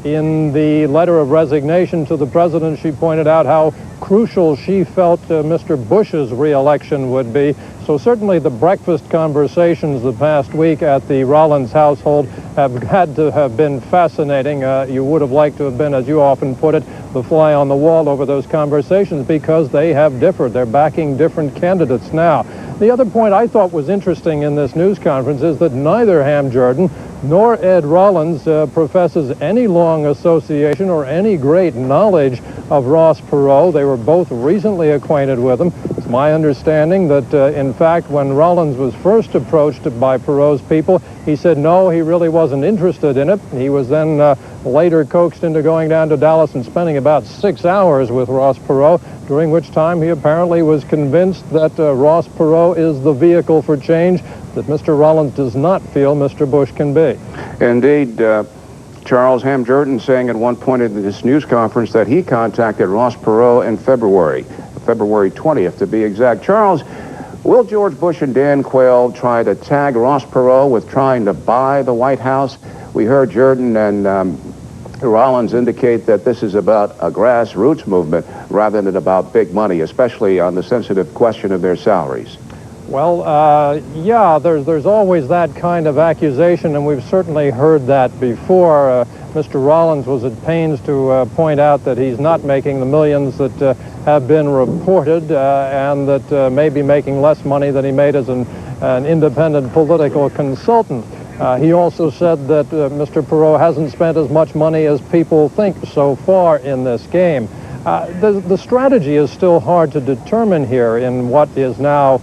In the letter of resignation to the president, she pointed out how crucial she felt Mr. Bush's re-election would be. So certainly the breakfast conversations the past week at the Rollins household have had to have been fascinating. You would have liked to have been, as you often put it, the fly on the wall over those conversations because they have differed. They're backing different candidates now. The other point I thought was interesting in this news conference is that neither Ham Jordan nor Ed Rollins professes any long association or any great knowledge of Ross Perot. They were both recently acquainted with him. It's my understanding that, in fact, when Rollins was first approached by Perot's people, he said no, he really wasn't interested in it. He was then later coaxed into going down to Dallas and spending about 6 hours with Ross Perot, during which time he apparently was convinced that Ross Perot is the vehicle for change that Mr. Rollins does not feel Mr. Bush can be. Indeed, Charles, Ham Jordan saying at one point in this news conference that he contacted Ross Perot in February 20th to be exact. Charles, will George Bush and Dan Quayle try to tag Ross Perot with trying to buy the White House? We heard Jordan and Rollins indicate that this is about a grassroots movement rather than about big money, especially on the sensitive question of their salaries. Well, yeah, there's always that kind of accusation, and we've certainly heard that before. Mr. Rollins was at pains to point out that he's not making the millions that have been reported and that may be making less money than he made as an independent political consultant. He also said that Mr. Perot hasn't spent as much money as people think so far in this game. The strategy is still hard to determine here in what is now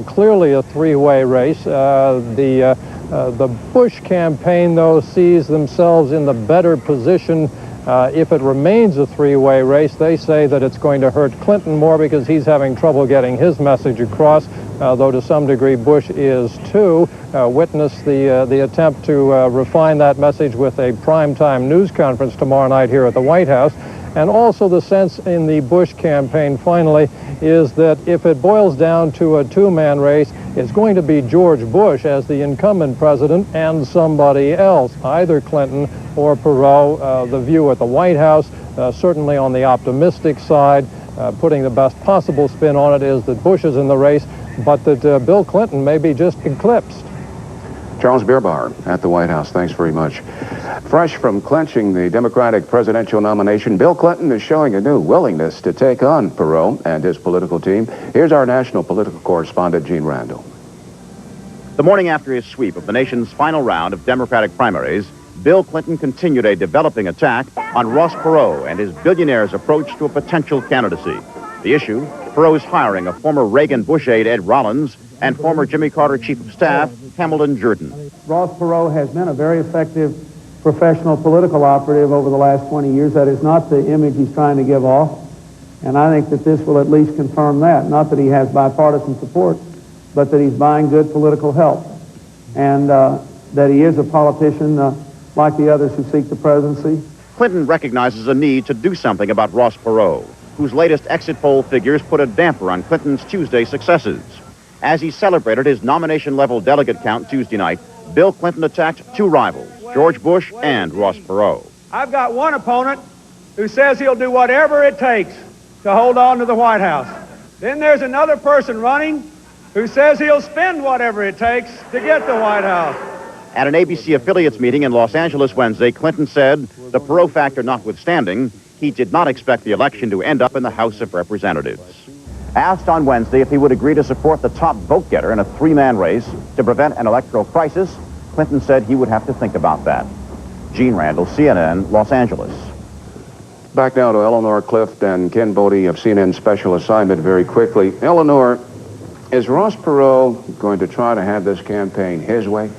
clearly a three-way race. The Bush campaign, though, sees themselves in the better position if it remains a three-way race. They say that it's going to hurt Clinton more because he's having trouble getting his message across, though to some degree Bush is too. Witness the attempt to refine that message with a primetime news conference tomorrow night here at the White House. And also the sense in the Bush campaign, finally, is that if it boils down to a two-man race, it's going to be George Bush as the incumbent president and somebody else, either Clinton or Perot. The view at the White House, certainly on the optimistic side, putting the best possible spin on it, is that Bush is in the race, but that Bill Clinton may be just eclipsed. Charles Bierbauer at the White House, thanks very much. Fresh from clinching the Democratic presidential nomination, Bill Clinton is showing a new willingness to take on Perot and his political team. Here's our national political correspondent, Gene Randall. The morning after his sweep of the nation's final round of Democratic primaries, Bill Clinton continued a developing attack on Ross Perot and his billionaire's approach to a potential candidacy. The issue, Perot's hiring of former Reagan Bush aide Ed Rollins and former Jimmy Carter Chief of Staff Hamilton Jordan. Ross Perot has been a very effective professional political operative over the last 20 years. That is not the image he's trying to give off. And I think that this will at least confirm that. Not that he has bipartisan support, but that he's buying good political help. And that he is a politician like the others who seek the presidency. Clinton recognizes a need to do something about Ross Perot, whose latest exit poll figures put a damper on Clinton's Tuesday successes. As he celebrated his nomination-level delegate count Tuesday night, Bill Clinton attacked two rivals, George Bush and Ross Perot. I've got one opponent who says he'll do whatever it takes to hold on to the White House. Then there's another person running who says he'll spend whatever it takes to get the White House. At an ABC affiliates meeting in Los Angeles Wednesday, Clinton said, the Perot factor notwithstanding, he did not expect the election to end up in the House of Representatives. Asked on Wednesday if he would agree to support the top vote-getter in a three-man race to prevent an electoral crisis, Clinton said he would have to think about that. Gene Randall, CNN, Los Angeles. Back now to Eleanor, Clift, and Ken Bode of CNN Special Assignment very quickly. Eleanor, is Ross Perot going to try to have this campaign his way?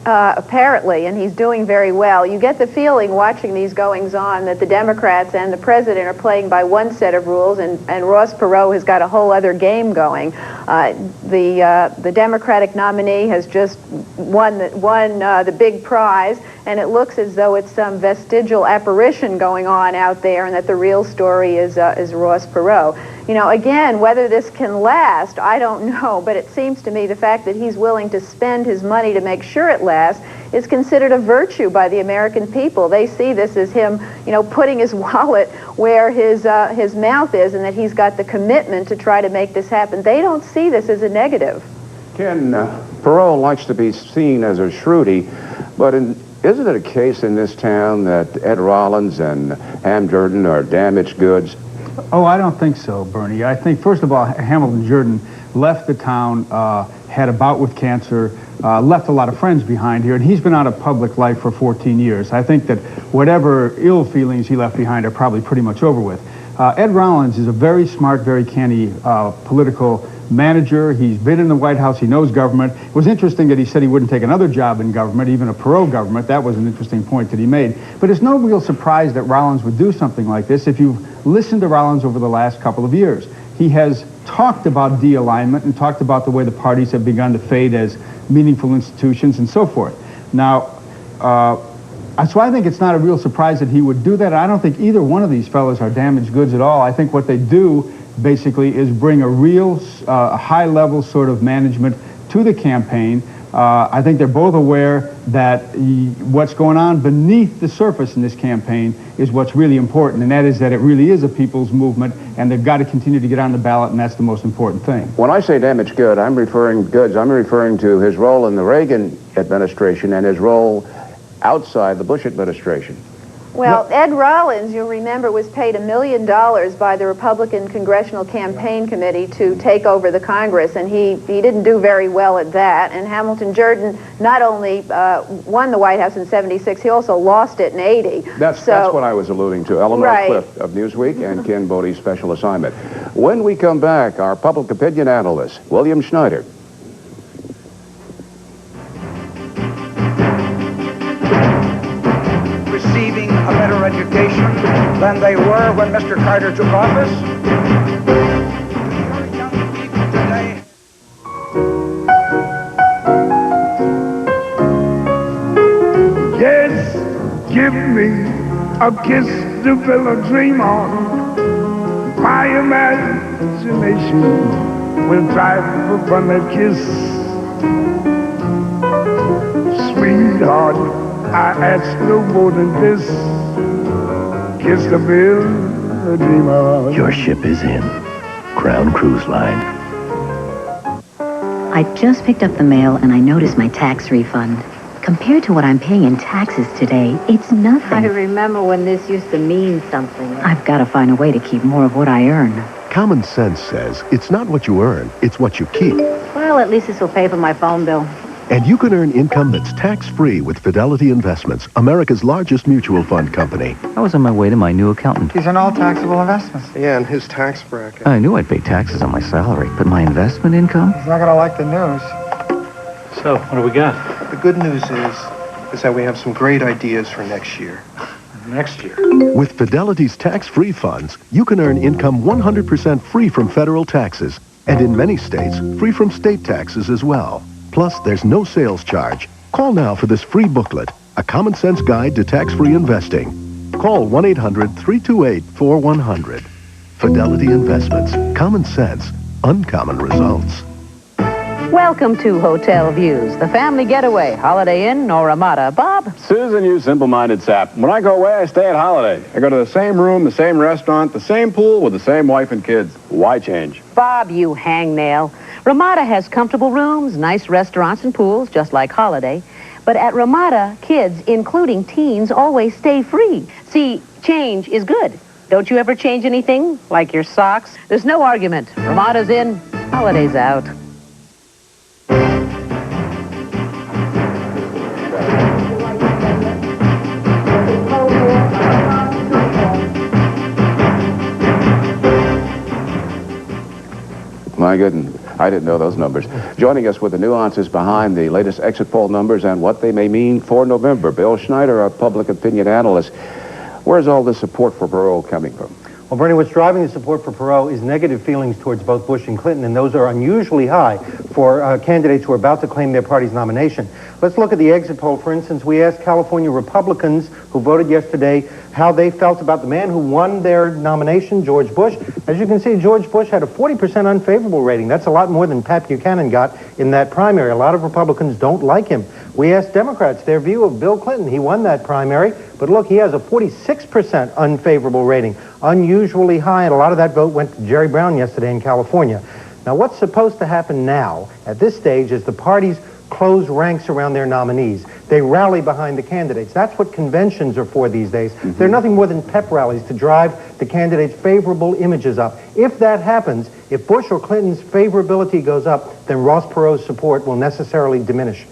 Apparently, and he's doing very well. You get the feeling watching these goings-on that the Democrats and the president are playing by one set of rules, and Ross Perot has got a whole other game going. The Democratic nominee has just won the big prize, and it looks as though it's some vestigial apparition going on out there, and that the real story is Ross Perot. You know, again, whether this can last, I don't know, but it seems to me the fact that he's willing to spend his money to make sure it lasts is considered a virtue by the American people. They see this as him, you know, putting his wallet where his mouth is, and that he's got the commitment to try to make this happen. They don't see this as a negative. Ken, Perot likes to be seen as a shrewdy, but isn't it a case in this town that Ed Rollins and Ham Jordan are damaged goods? Oh, I don't think so, Bernie. I think, first of all, Hamilton Jordan left the town, had a bout with cancer, left a lot of friends behind here, and he's been out of public life for 14 years. I think that whatever ill feelings he left behind are probably pretty much over with. Ed Rollins is a very smart, very canny political manager. He's been in the White House. He knows government. It was interesting that he said he wouldn't take another job in government, even a Perot government. That was an interesting point that he made. But it's no real surprise that Rollins would do something like this. If you've listened to Rollins over the last couple of years, he has talked about de-alignment and talked about the way the parties have begun to fade as meaningful institutions and so forth. Now, so I think it's not a real surprise that he would do that. I don't think either one of these fellows are damaged goods at all. I think what they do basically is bring a real high-level sort of management to the campaign. I think they're both aware that what's going on beneath the surface in this campaign is what's really important, and that is that it really is a people's movement, and they've got to continue to get on the ballot, and that's the most important thing. When I say damaged goods, I'm referring to his role in the Reagan administration and his role outside the Bush administration. Well, Ed Rollins, you'll remember, was paid $1 million by the Republican Congressional Campaign Committee to take over the Congress, and he didn't do very well at that. And Hamilton Jordan not only won the White House in '76, he also lost it in '80. That's what I was alluding to. Eleanor Clift of Newsweek and Ken Bode, Special Assignment. When we come back, our public opinion analyst, William Schneider. Receiving a better education than they were when Mr. Carter took office. Your young people today. Yes, give me a kiss to fill a dream on. My imagination will try to find a kiss. Sweetheart, I ask no more than this. Kiss the bill, a dreamer. Your ship is in. Crown Cruise Line. I just picked up the mail and I noticed my tax refund. Compared to what I'm paying in taxes today, it's nothing. I remember when this used to mean something. I've got to find a way to keep more of what I earn. Common sense says it's not what you earn, it's what you keep. Well, at least this will pay for my phone bill. And you can earn income that's tax-free with Fidelity Investments, America's largest mutual fund company. I was on my way to my new accountant. These are all taxable investments. Yeah, and his tax bracket. I knew I'd pay taxes on my salary, but my investment income? He's not going to like the news. So, what do we got? The good news is that we have some great ideas for next year. Next year? With Fidelity's tax-free funds, you can earn income 100% free from federal taxes, and in many states, free from state taxes as well. Plus, there's no sales charge. Call now for this free booklet, A Common Sense Guide to Tax-Free Investing. Call 1-800-328-4100. Fidelity Investments. Common sense. Uncommon results. Welcome to Hotel Views, the family getaway, Holiday Inn or Ramada. Bob? Susan, you simple-minded sap. When I go away, I stay at Holiday. I go to the same room, the same restaurant, the same pool with the same wife and kids. Why change? Bob, you hangnail. Ramada has comfortable rooms, nice restaurants and pools, just like Holiday. But at Ramada, kids, including teens, always stay free. See, change is good. Don't you ever change anything, like your socks? There's no argument. Ramada's in, Holiday's out. my goodness. I didn't know those numbers. Joining us with the nuances behind the latest exit poll numbers and what they may mean for November, Bill Schneider, our public opinion analyst. Where's all this support for Perot coming from? Well, Bernie, what's driving the support for Perot is negative feelings towards both Bush and Clinton, and those are unusually high for candidates who are about to claim their party's nomination. Let's look at the exit poll. For instance, we asked California Republicans who voted yesterday how they felt about the man who won their nomination, George Bush. As you can see, George Bush had a 40% unfavorable rating. That's a lot more than Pat Buchanan got in that primary. A lot of Republicans don't like him. We asked Democrats their view of Bill Clinton. He won that primary, but look, he has a 46% unfavorable rating, unusually high, and a lot of that vote went to Jerry Brown yesterday in California. Now, what's supposed to happen now at this stage is the parties close ranks around their nominees. They rally behind the candidates. That's what conventions are for these days. They're nothing more than pep rallies to drive the candidates' favorable images up. If that happens, if Bush or Clinton's favorability goes up, then Ross Perot's support will necessarily diminish.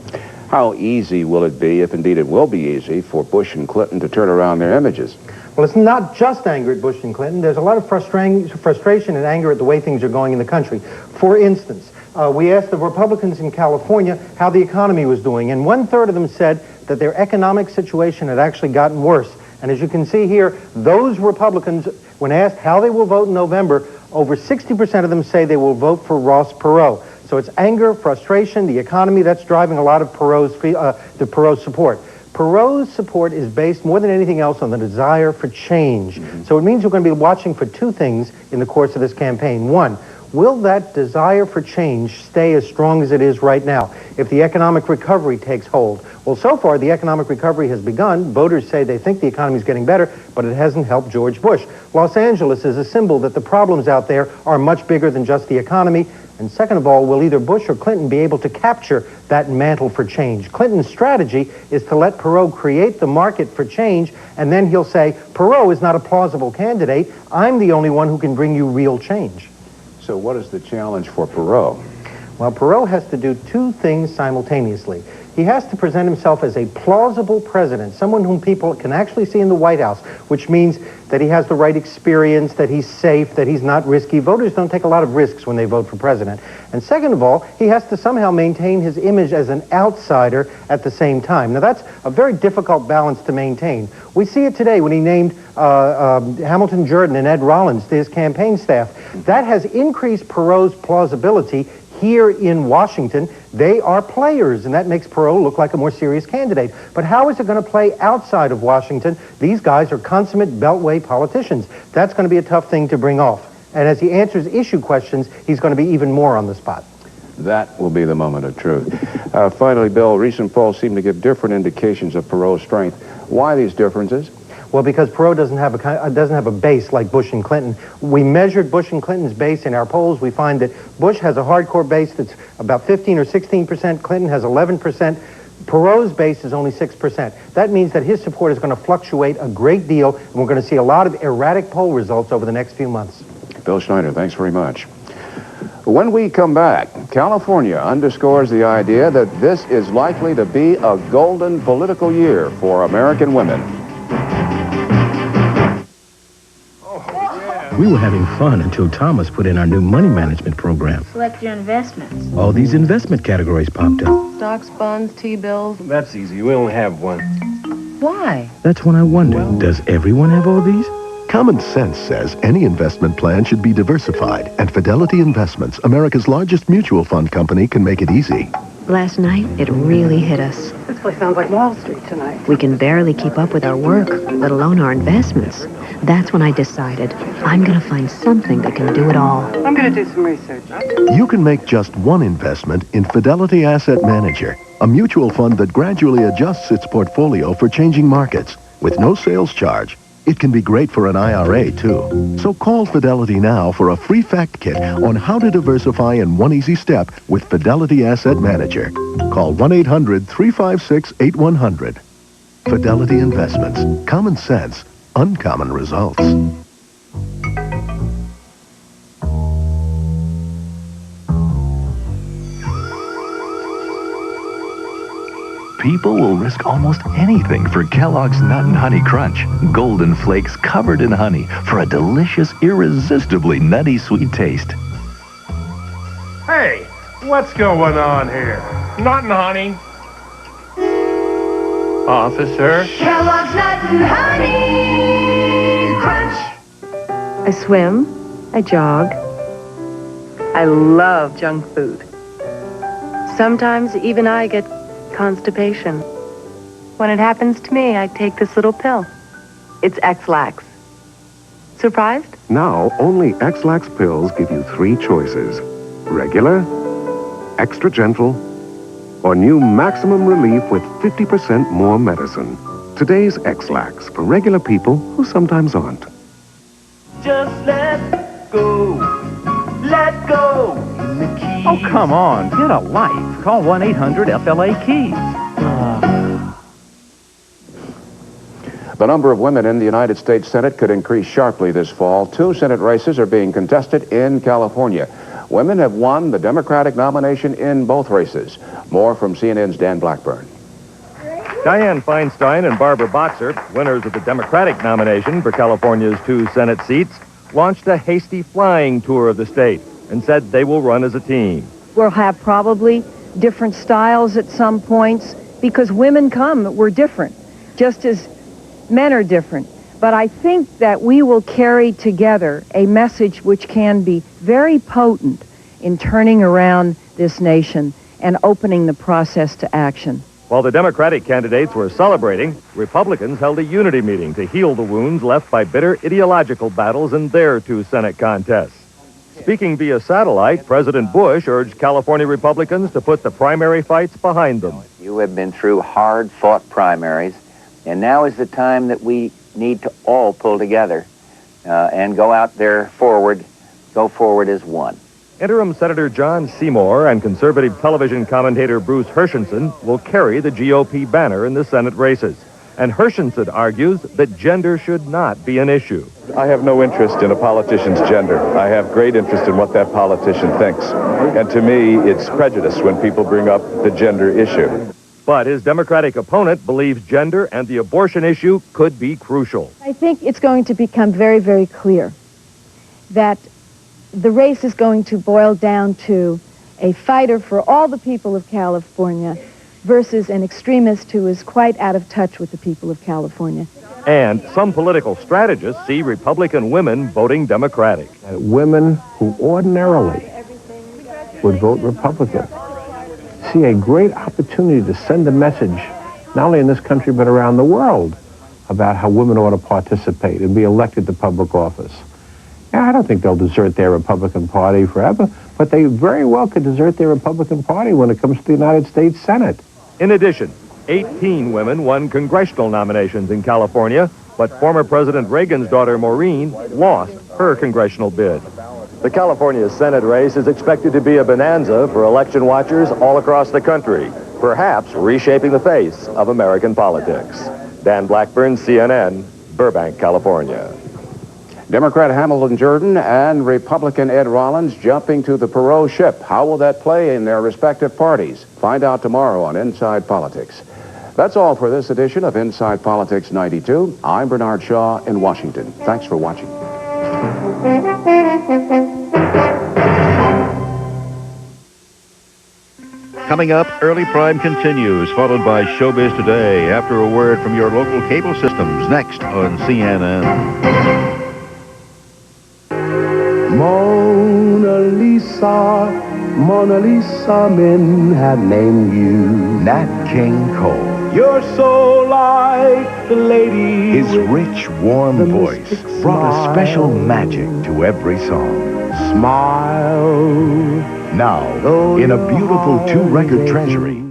How easy will it be, if indeed it will be easy, for Bush and Clinton to turn around their images? Well, it's not just anger at Bush and Clinton. There's a lot of frustration and anger at the way things are going in the country. For instance, we asked the Republicans in California how the economy was doing, and 1/3 of them said that their economic situation had actually gotten worse. And as you can see here, those Republicans, when asked how they will vote in November, over 60% of them say they will vote for Ross Perot. So it's anger, frustration, the economy, that's driving a lot of Perot's support. Perot's support is based more than anything else on the desire for change. So it means we're going to be watching for two things in the course of this campaign. One, will that desire for change stay as strong as it is right now if the economic recovery takes hold? Well, so far, the economic recovery has begun. Voters say they think the economy is getting better, but it hasn't helped George Bush. Los Angeles is a symbol that the problems out there are much bigger than just the economy. And second of all, will either Bush or Clinton be able to capture that mantle for change? Clinton's strategy is to let Perot create the market for change, and then he'll say, Perot is not a plausible candidate. I'm the only one who can bring you real change. So what is the challenge for Perot? Well, Perot has to do two things simultaneously. He has to present himself as a plausible president, someone whom people can actually see in the White House, which means that he has the right experience, that he's safe, that he's not risky. Voters don't take a lot of risks when they vote for president. And second of all, he has to somehow maintain his image as an outsider at the same time. Now, that's a very difficult balance to maintain. We see it today when he named Hamilton Jordan and Ed Rollins to his campaign staff. That has increased Perot's plausibility here in Washington. They are players, and that makes Perot look like a more serious candidate. But how is it going to play outside of Washington? These guys are consummate Beltway politicians. That's going to be a tough thing to bring off. And as he answers issue questions, he's going to be even more on the spot. That will be the moment of truth. Finally, Bill, recent polls seem to give different indications of Perot's strength. Why these differences? Well, because Perot doesn't have a base like Bush and Clinton. We measured Bush and Clinton's base in our polls. We find that Bush has a hardcore base that's about 15 or 16%. Clinton has 11%. Perot's base is only 6%. That means that his support is going to fluctuate a great deal, and we're going to see a lot of erratic poll results over the next few months. Bill Schneider, thanks very much. When we come back, California underscores the idea that this is likely to be a golden political year for American women. We were having fun until Thomas put in our new money management program. Select your investments. All these investment categories popped up. Stocks, bonds, T-bills. That's easy. We only have one. Why? That's when I wondered, does everyone have all these? Common sense says any investment plan should be diversified, and Fidelity Investments, America's largest mutual fund company, can make it easy. Last night, it really hit us. This place sounds like Wall Street tonight. We can barely keep up with our work, let alone our investments. That's when I decided I'm going to find something that can do it all. I'm going to do some research. You can make just one investment in Fidelity Asset Manager, a mutual fund that gradually adjusts its portfolio for changing markets with no sales charge. It can be great for an IRA, too. So call Fidelity now for a free fact kit on how to diversify in one easy step with Fidelity Asset Manager. Call 1-800-356-8100. Fidelity Investments. Common sense. Uncommon results. People will risk almost anything for Kellogg's Nut and Honey Crunch. Golden flakes covered in honey for a delicious, irresistibly nutty sweet taste. Hey, what's going on here? Nothing, honey. Officer? Kellogg's Nut and Honey Crunch. I swim. I jog. I love junk food. Sometimes even I get constipation. When it happens to me, I take this little pill. It's X-Lax. Surprised? Now, only X-Lax pills give you 3 choices. Regular, extra gentle, or new maximum relief with 50% more medicine. Today's X-Lax for regular people who sometimes aren't. Just let go. Let go. In the keys. Oh, come on. Get a life. Call 1-800-FLA-KEYS. The number of women in the United States Senate could increase sharply this fall. 2 Senate races are being contested in California. Women have won the Democratic nomination in both races. More from CNN's Dan Blackburn. Dianne Feinstein and Barbara Boxer, winners of the Democratic nomination for California's 2 Senate seats, launched a hasty flying tour of the state and said they will run as a team. We'll have probably different styles at some points because women we're different, just as men are different. But I think that we will carry together a message which can be very potent in turning around this nation and opening the process to action. While the Democratic candidates were celebrating, Republicans held a unity meeting to heal the wounds left by bitter ideological battles in their 2 Senate contests. Speaking via satellite, President Bush urged California Republicans to put the primary fights behind them. You have been through hard-fought primaries, and now is the time that we need to all pull together and go out there go forward as one. Interim Senator John Seymour and conservative television commentator Bruce Hershenson will carry the GOP banner in the Senate races. And Hershenson argues that gender should not be an issue. I have no interest in a politician's gender. I have great interest in what that politician thinks. And to me, it's prejudice when people bring up the gender issue. But his Democratic opponent believes gender and the abortion issue could be crucial. I think it's going to become very, very clear that the race is going to boil down to a fighter for all the people of California versus an extremist who is quite out of touch with the people of California. And some political strategists see Republican women voting Democratic. Women who ordinarily would vote Republican see a great opportunity to send a message, not only in this country but around the world, about how women ought to participate and be elected to public office. Now, I don't think they'll desert their Republican Party forever, but they very well could desert their Republican Party when it comes to the United States Senate. In addition, 18 women won congressional nominations in California, but former President Reagan's daughter Maureen lost her congressional bid. The California Senate race is expected to be a bonanza for election watchers all across the country, perhaps reshaping the face of American politics. Dan Blackburn, CNN, Burbank, California. Democrat Hamilton Jordan and Republican Ed Rollins jumping to the Perot ship. How will that play in their respective parties? Find out tomorrow on Inside Politics. That's all for this edition of Inside Politics 92. I'm Bernard Shaw in Washington. Thanks for watching. Coming up, Early Prime continues, followed by Showbiz Today, after a word from your local cable systems, next on CNN. Mona Lisa, men have named you Nat King Cole. You're so like the lady. His rich, warm voice brought a special magic to every song. Smile. Now, in a beautiful 2-record treasury,